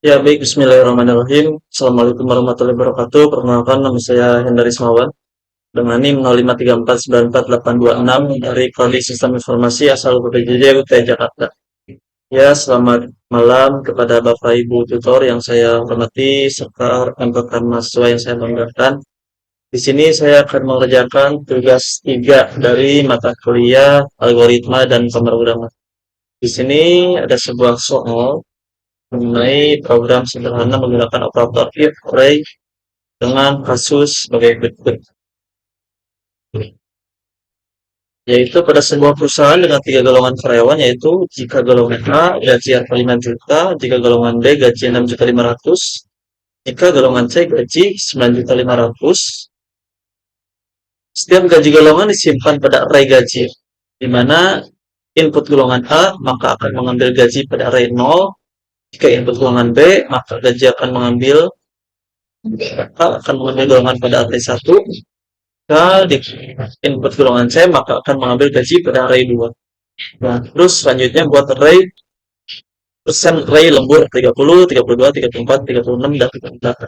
Ya, baik. Bismillahirrahmanirrahim. Assalamualaikum warahmatullahi wabarakatuh. Perkenalkan, nama saya Hendari Semawan dengan NIM 0534948826 dari Prodi Sistem Informasi asal BPJJ UTI Jakarta. Ya, selamat malam kepada Bapak Ibu tutor yang saya hormati serta rekan-rekan mahasiswa yang saya banggakan. Di sini saya akan mengerjakan tugas 3 dari mata kuliah algoritma dan pemrograman. Di sini ada sebuah soal mengenai program sederhana menggunakan operator if, array, dengan kasus sebagai berikut, yaitu pada sebuah perusahaan dengan 3 golongan karyawan, yaitu jika golongan A gaji rp 5 juta, jika golongan B gaji 6.500.000, jika golongan C gaji 9.500.000. Setiap gaji golongan disimpan pada array gaji, di mana input golongan A maka akan mengambil gaji pada array 0, jika input golongan B maka gaji akan mengambil golongan pada array 1. Jika di input golongan C maka akan mengambil gaji pada array 2. Nah, terus selanjutnya buat array persen array lembur 30, 32, 34, 36, dan 38.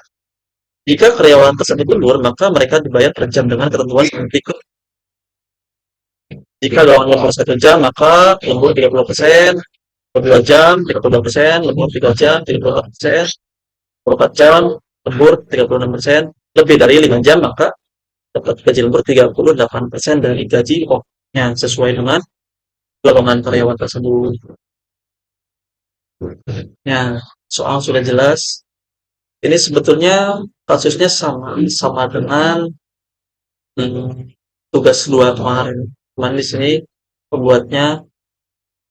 Jika karyawan tersebut lembur, maka mereka dibayar per jam dengan ketentuan seperti berikut. Jika golongan lembur 1 jam, maka lembur 30%, 2 jam, 32%, lembur 3 jam, 34%, 4 jam, lembur 36%, lebih dari 5 jam, maka dapat gaji lembur 38% dari gaji pokoknya sesuai dengan golongan karyawan tersebut. Ya, soal sudah jelas. Ini sebetulnya kasusnya sama dengan tugas 2 kemarin. Cuman di sini pembuatnya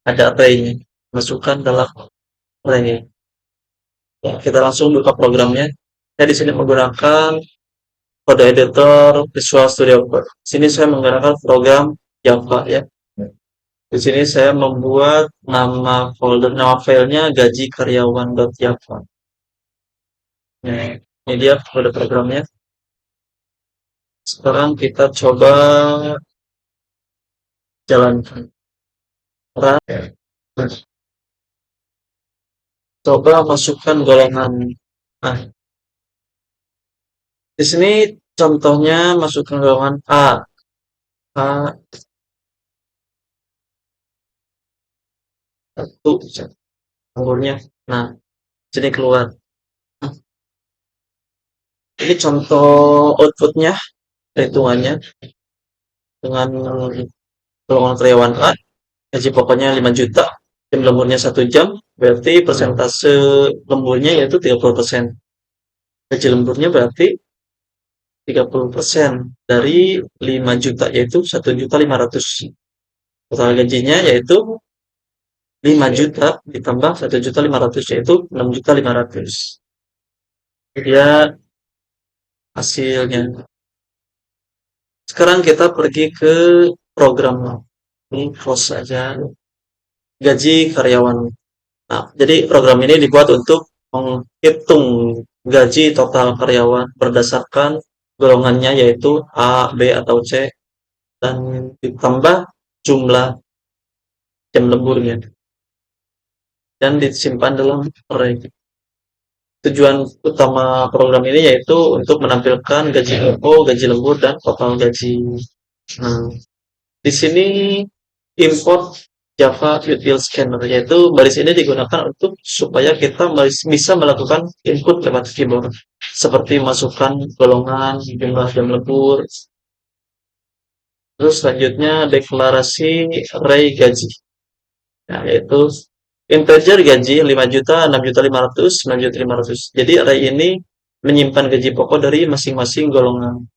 ada array-nya, masukkan dalam array-nya. Ya, kita langsung buka programnya. Saya di sini menggunakan kode editor Visual Studio Code. Di sini saya menggunakan program Java ya. Di sini saya membuat nama filenya gaji karyawan.java. Nah, ini dia kode programnya. Sekarang kita coba jalankan. Coba masukkan golongan. Nah, di sini contohnya masukkan golongan A. A satu nomornya. Nah, sini keluar. Nah, ini contoh outputnya, hitungannya dengan golongan karyawan A. Gaji pokoknya 5 juta. Jam lemburnya 1 jam. Berarti persentase lemburnya yaitu 30%. Gaji lemburnya berarti 30% dari 5 juta yaitu 1.500.000. Total gajinya yaitu 5 juta ditambah 1.500.000 yaitu 6.500.000. Dia hasilnya. Sekarang kita pergi ke program. Ini close saja. Gaji karyawan. Nah, jadi program ini dibuat untuk menghitung gaji total karyawan berdasarkan golongannya yaitu A, B, atau C, dan ditambah jumlah jam lemburnya dan disimpan dalam array. Tujuan utama program ini yaitu untuk menampilkan gaji pokok, gaji lembur, dan total gaji. Nah, di sini import Java Util Scanner, yaitu baris ini digunakan untuk supaya kita bisa melakukan input lewat keyboard, seperti masukkan golongan, jumlah jam lembur. Terus selanjutnya deklarasi array gaji, nah, yaitu integer gaji 5 juta, 6.500.000, 9.500.000. Jadi array ini menyimpan gaji pokok dari masing-masing golongan.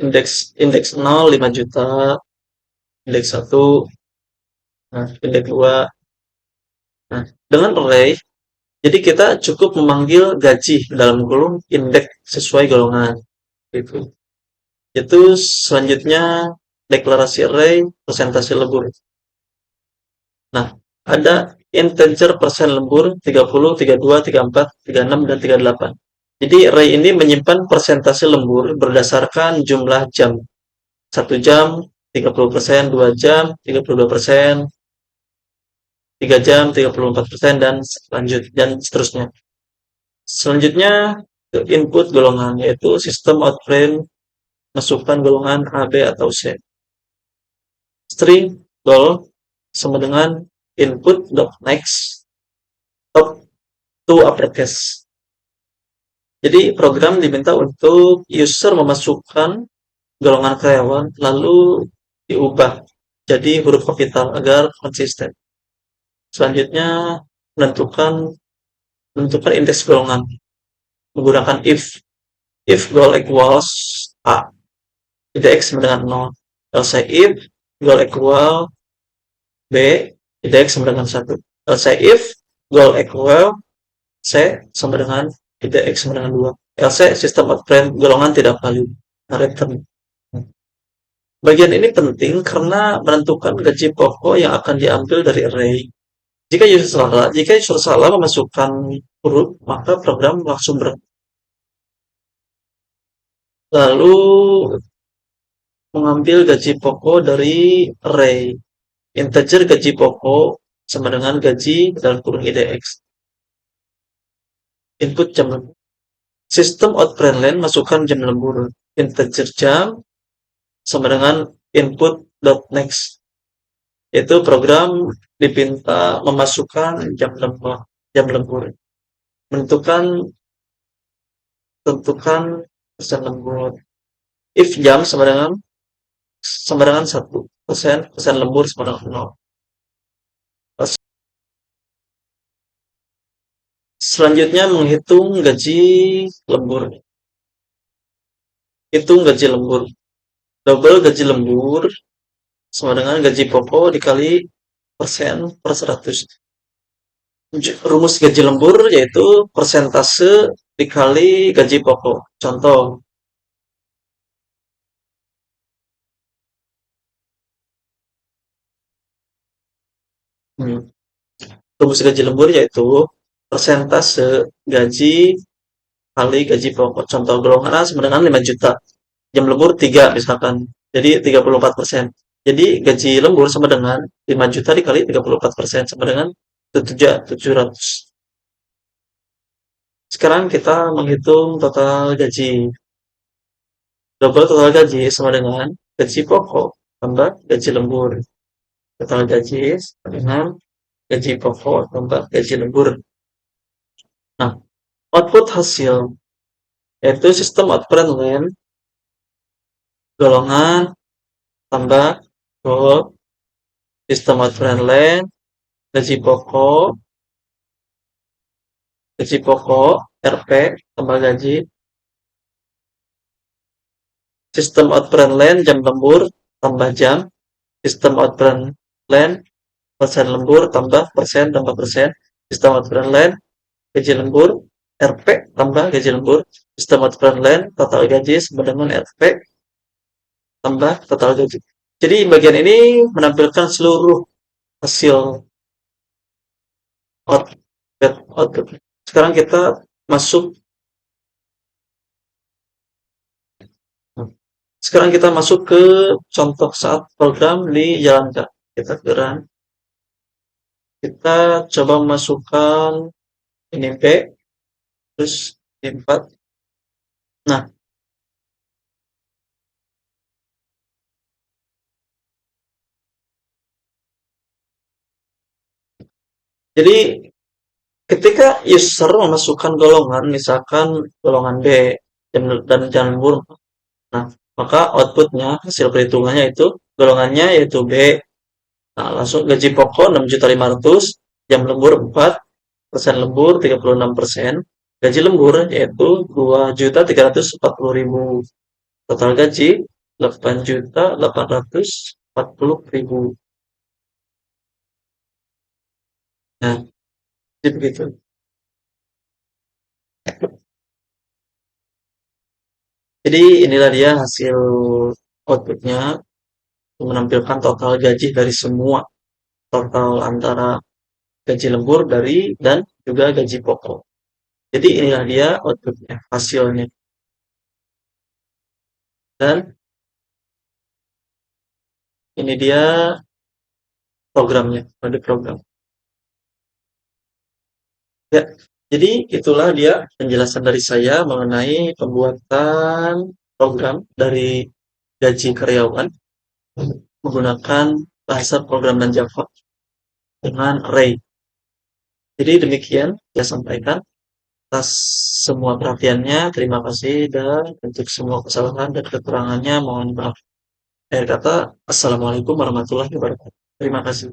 Indeks 0 5 juta, indeks 1, nah, indeks 2. Nah, dengan array, jadi kita cukup memanggil gaji dalam kolom indeks sesuai golongan. Gitu. Itu selanjutnya deklarasi array persentase lembur. Nah, ada integer persen lembur 30, 32, 34, 36, dan 38. Jadi array ini menyimpan persentase lembur berdasarkan jumlah jam. 1 jam, 30%, 2 jam, 32%, 3 jam, 34%, dan seterusnya. Selanjutnya ke input golongan, yaitu sistem outprint masukkan golongan A, B, atau C. String gol sama dengan input.next top to uppercase. Jadi program diminta untuk user memasukkan golongan karyawan lalu diubah jadi huruf kapital agar konsisten. Selanjutnya menentukan menentukan indeks golongan menggunakan if goal equals A, indeks sama dengan 0. Else if goal equal B, indeks sama dengan 1. Else if goal equal C sama dengan indeks sama dengan 2. Else sistem outprint golongan tidak valid. Nah, return. Bagian ini penting karena menentukan gaji pokok yang akan diambil dari array. Jika user salah memasukkan huruf, maka program langsung berhenti. Lalu mengambil gaji pokok dari array. Integer gaji pokok sama dengan gaji dalam kurung IDX. Input jam lembur. Sistem outprint line masukkan jam lembur. Integer jam sama dengan input.next. Yaitu program dipinta memasukkan jam lembur. Menentukan tentukan persen lembur. If jam sama dengan 1%, persen lembur sama dengan 0. Selanjutnya menghitung gaji lembur. Hitung gaji lembur. Double gaji lembur sama dengan gaji pokok dikali persen per 100. Rumus gaji lembur yaitu persentase dikali gaji pokok. Contoh, rumus gaji lembur yaitu persentase gaji kali gaji pokok. Contoh golongan A sama dengan 5 juta. Jam lembur 3 misalkan. Jadi 34%. Jadi gaji lembur sama dengan 5 juta dikali 34% sama dengan 700. Sekarang kita menghitung total gaji. Double total gaji sama dengan gaji pokok tambah gaji lembur. Total gaji sama dengan gaji pokok tambah gaji lembur. Nah, output hasil yaitu sistem output line golongan tambah goal sistem output line gaji pokok RP tambah gaji sistem output line jam lembur tambah jam sistem output line persen lembur tambah persen sistem output line gaji lembur RP tambah gaji lembur sistem output line total gaji sama dengan RP tambah total gaji. Jadi bagian ini menampilkan seluruh hasil output. Sekarang kita masuk ke contoh saat program dijalankan. Kita coba masukkan ini B, terus ini 4. Nah, jadi ketika user memasukkan golongan, misalkan golongan B dan jam lembur, nah maka outputnya hasil perhitungannya itu golongannya yaitu B. Nah, langsung gaji pokok 6.500.000, jam lembur 4, persen lembur 36%, gaji lembur yaitu 2.340.000, total gaji 8.840.000. Nah, jadi begitu. Jadi inilah dia hasil outputnya menampilkan total gaji dari semua, total antara gaji lembur dari dan juga gaji pokok. Jadi inilah dia outputnya, hasilnya. Dan ini dia programnya, kode program. Ya, jadi itulah dia penjelasan dari saya mengenai pembuatan program dari gaji karyawan menggunakan bahasa programan Java dengan array. Jadi demikian saya sampaikan atas semua perhatiannya. Terima kasih dan untuk semua kesalahan dan kekurangannya mohon maaf. Akhir kata, Assalamualaikum warahmatullahi wabarakatuh. Terima kasih.